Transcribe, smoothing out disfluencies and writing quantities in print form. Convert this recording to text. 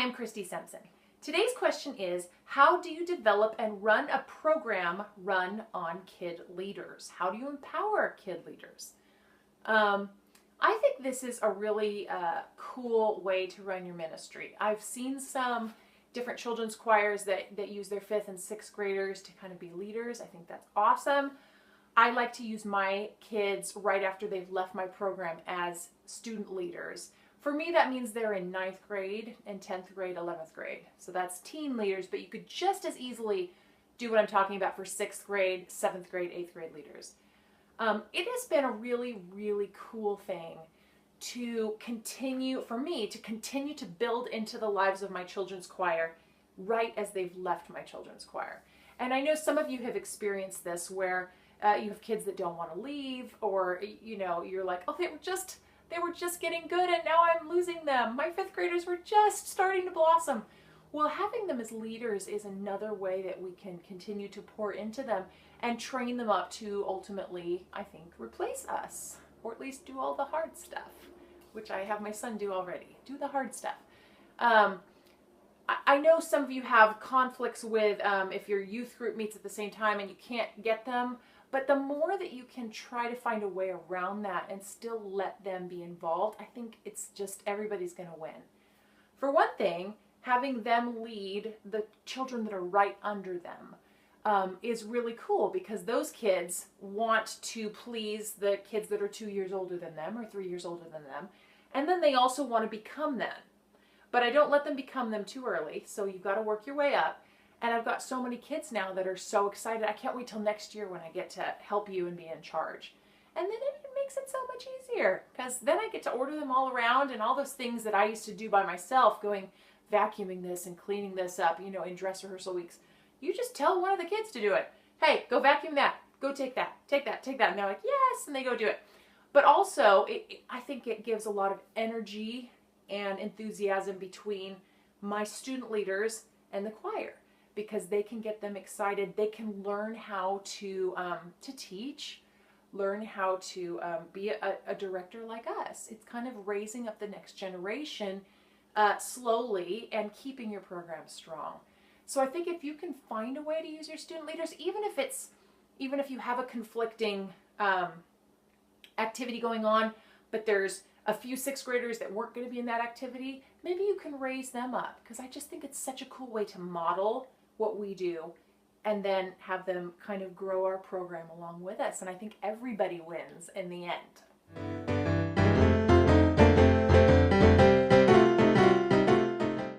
I'm Christy Simpson. Today's question is, how do you develop and run a program run on kid leaders? How do you empower kid leaders? I think this is a really cool way to run your ministry. I've seen some different children's choirs that use their 5th and 6th graders to kind of be leaders. I think that's awesome. I like to use my kids right after they've left my program as student leaders. For me, that means they're in 9th grade and 10th grade, 11th grade. So that's teen leaders, but you could just as easily do what I'm talking about for 6th grade, 7th grade, 8th grade leaders. It has been a really, really cool thing to continue, for me, to continue to build into the lives of my children's choir right as they've left my children's choir. And I know some of you have experienced this where you have kids that don't want to leave, or, you know, you're like, oh, they were just getting good and now I'm losing them. My 5th graders were just starting to blossom. Well, having them as leaders is another way that we can continue to pour into them and train them up to ultimately, I think, replace us, or at least do all the hard stuff, which I have my son do already. Do the hard stuff. I know some of you have conflicts with if your youth group meets at the same time and you can't get them, but the more that you can try to find a way around that and still let them be involved, I think it's just everybody's going to win. For one thing, having them lead the children that are right under them is really cool, because those kids want to please the kids that are 2 years older than them or 3 years older than them, and then they also want to become them. But I don't let them become them too early, so you've got to work your way up. And I've got so many kids now that are so excited. I can't wait till next year when I get to help you and be in charge. And then it makes it so much easier, because then I get to order them all around, and all those things that I used to do by myself, going vacuuming this and cleaning this up, you know, in dress rehearsal weeks. You just tell one of the kids to do it. Hey, go vacuum that. Go take that. Take that. Take that. And they're like, yes, and they go do it. But also, I think it gives a lot of energy and enthusiasm between my student leaders and the choir, because they can get them excited. They can learn how to teach, learn how to be a director like us. It's kind of raising up the next generation slowly and keeping your program strong. So I think if you can find a way to use your student leaders, even if you have a conflicting activity going on, but there's a few 6th graders that weren't going to be in that activity, maybe you can raise them up, because I just think it's such a cool way to model what we do and then have them kind of grow our program along with us. And I think everybody wins in the end.